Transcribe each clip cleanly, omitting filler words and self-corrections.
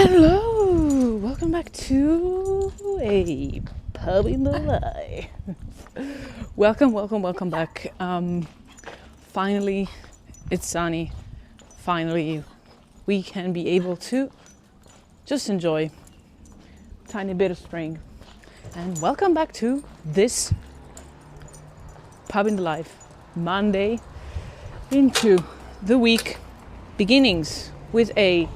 Hello, welcome back to a Pub in the Life. welcome back. Finally, it's sunny. Finally, we can be able to just enjoy a tiny bit of spring. And welcome back to this Pub in the Life, Monday into the week beginnings with a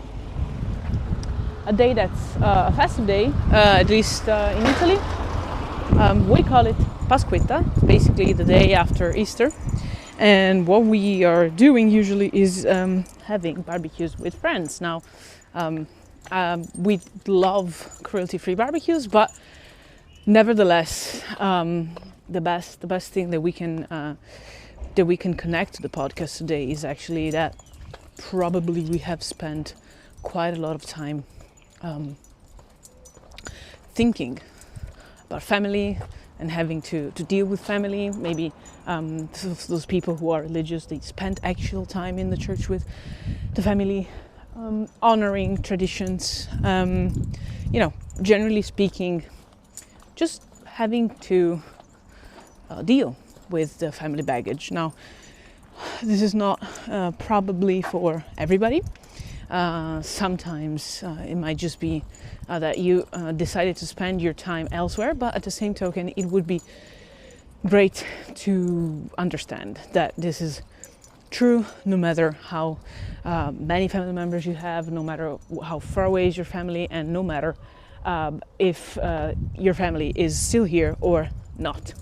day that's a festive day, at least in Italy. We call it Pasquetta, basically the day after Easter. And what we are doing usually is having barbecues with friends. Now, we love cruelty-free barbecues, but nevertheless, the best thing that we can connect to the podcast today is actually that probably we have spent quite a lot of time thinking about family and having to deal with family. Maybe those people who are religious, they spend actual time in the church with the family, honoring traditions, generally speaking, just having to deal with the family baggage. Now, this is not probably for everybody. Sometimes it might just be that you decided to spend your time elsewhere, but at the same token, it would be great to understand that this is true no matter how many family members you have, no matter how far away is your family, and no matter if your family is still here or not.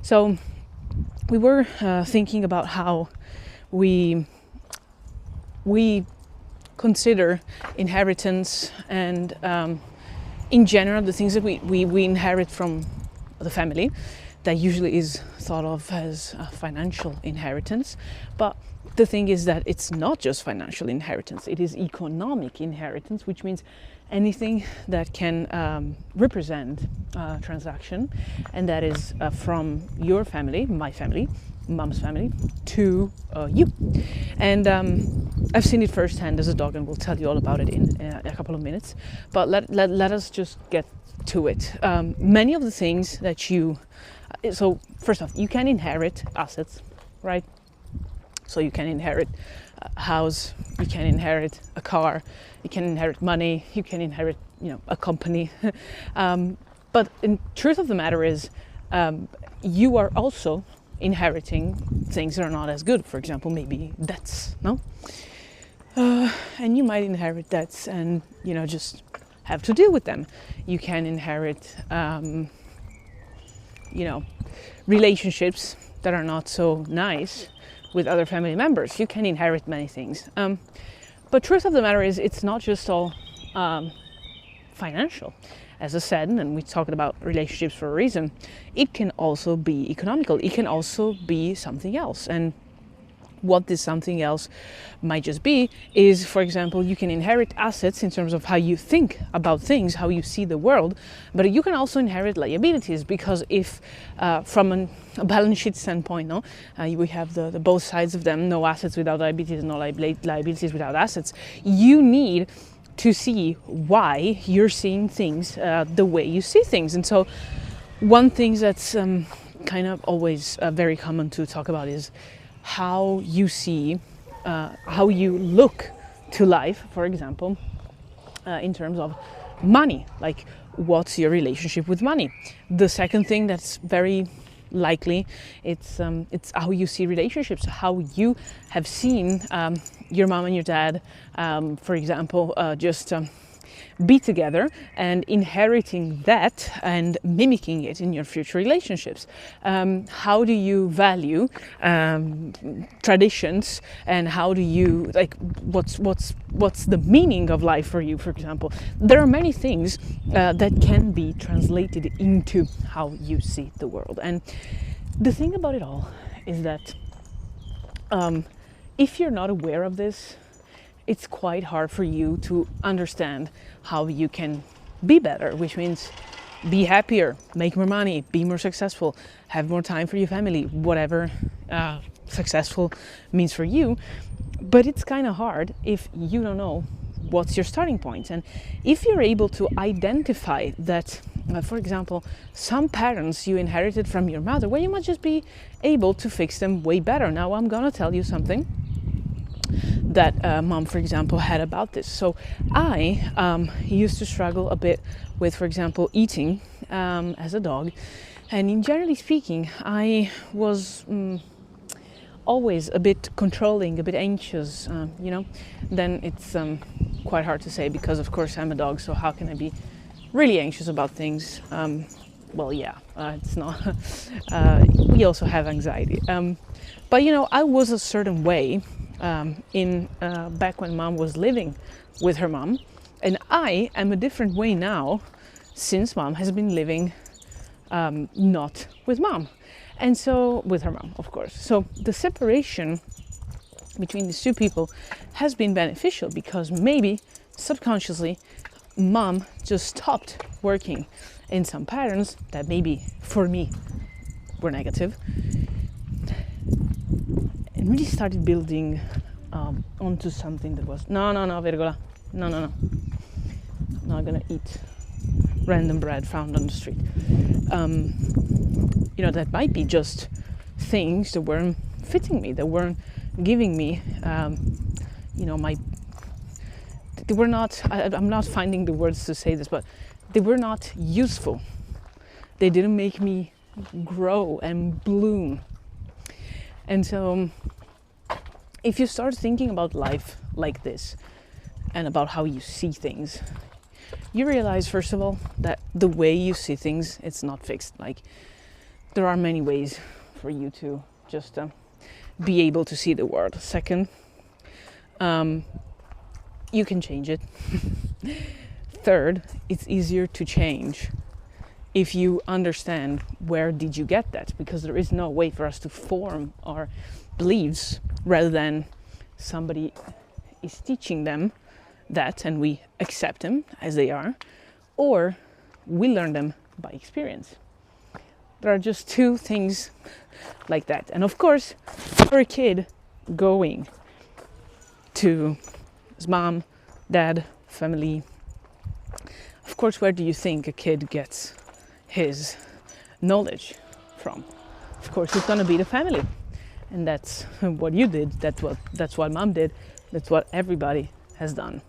So we were thinking about how we consider inheritance and in general the things that we inherit from the family. That usually is thought of as a financial inheritance, but the thing is that it's not just financial inheritance, it is economic inheritance, which means anything that can represent a transaction, and that is from your family, my family, mom's family, to you. And I've seen it firsthand as a dog, and we'll tell you all about it in a couple of minutes. But let us just get to it. Many of the things that so first off, you can inherit assets, right? So you can inherit a house, you can inherit a car, you can inherit money, you can inherit, a company. But in truth of the matter is, you are also inheriting things that are not as good. For example, maybe debts, no? And you might inherit debts and, just have to deal with them. You can inherit, relationships that are not so nice with other family members. You can inherit many things. But truth of the matter is, it's not just all financial. As I said, and we talked about relationships for a reason, it can also be economical. It can also be something else. And what this something else might just be is, for example, you can inherit assets in terms of how you think about things, how you see the world, but you can also inherit liabilities, because if from a balance sheet standpoint, we have the both sides of them, no assets without liabilities, no liabilities without assets, you need to see why you're seeing things the way you see things. And so one thing that's kind of always very common to talk about is how you see, how you look to life, for example, in terms of money. Like, what's your relationship with money? The second thing that's very likely, it's how you see relationships, how you have seen your mom and your dad, for example, just be together, and inheriting that and mimicking it in your future relationships. How do you value traditions, and how do you, what's the meaning of life for you, for example? There are many things that can be translated into how you see the world. And the thing about it all is that if you're not aware of this, it's quite hard for you to understand how you can be better, which means be happier, make more money, be more successful, have more time for your family, whatever successful means for you. But it's kind of hard if you don't know what's your starting point? And if you're able to identify that, for example, some patterns you inherited from your mother, well, you might just be able to fix them way better. Now, I'm gonna tell you something that mom, for example, had about this. So I used to struggle a bit with, for example, eating as a dog. And in generally speaking, I was always a bit controlling, a bit anxious, Then it's quite hard to say because, of course, I'm a dog, so how can I be really anxious about things? It's not. We also have anxiety. But, I was a certain way back when mom was living with her mom. And I am a different way now since mom has been living not with mom. And so, with her mom, of course. So the separation between these two people has been beneficial because maybe subconsciously mom just stopped working in some patterns that maybe for me were negative and really started building onto something that was no Vergola, no, not gonna eat random bread found on the street. That might be just things that weren't fitting me, that weren't giving me they were not, I'm not finding the words to say this, but they were not useful. They didn't make me grow and bloom. And so if you start thinking about life like this and about how you see things, you realize, first of all, that the way you see things, it's not fixed. Like, there are many ways for you to just be able to see the world. Second, you can change it. Third, it's easier to change if you understand where did you get that, because there is no way for us to form our beliefs rather than somebody is teaching them that and we accept them as they are, or we learn them by experience. There are just two things like that. And of course, for a kid going to his mom, dad, family, of course, where do you think a kid gets his knowledge from? Of course, it's going to be the family. And that's what you did. That's what mom did. That's what everybody has done.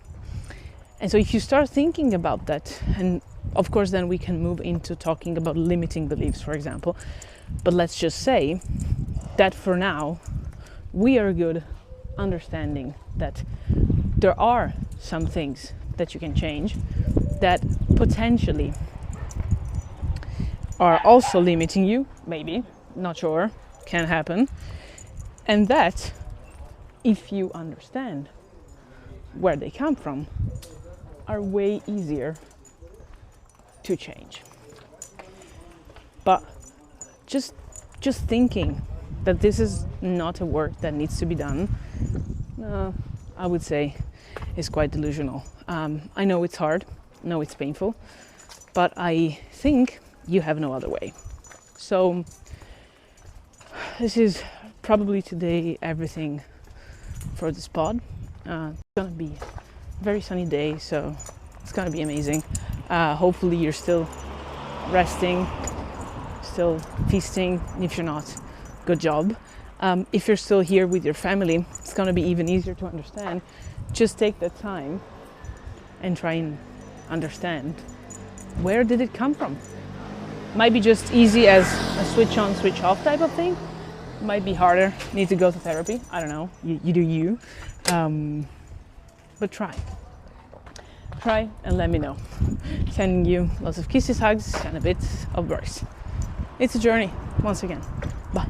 And so if you start thinking about that, and of course, then we can move into talking about limiting beliefs, for example. But let's just say that for now, we are good understanding that there are some things that you can change that potentially are also limiting you, maybe, not sure, can happen. And that, if you understand where they come from, are way easier to change. But just thinking that this is not a work that needs to be done, I would say is quite delusional. I know it's hard, I know it's painful, but I think you have no other way. So this is probably today everything for this pod. It's gonna be a very sunny day, so it's gonna be amazing. Hopefully you're still resting, still feasting. If you're not, good job. If you're still here with your family, it's gonna be even easier to understand. Just take that time and try and understand, where did it come from? Might be just easy as a switch on, switch off type of thing. Might be harder, need to go to therapy. I don't know, you do you. But try and let me know. Sending you lots of kisses, hugs, and a bit of birds. It's a journey, once again. Bye.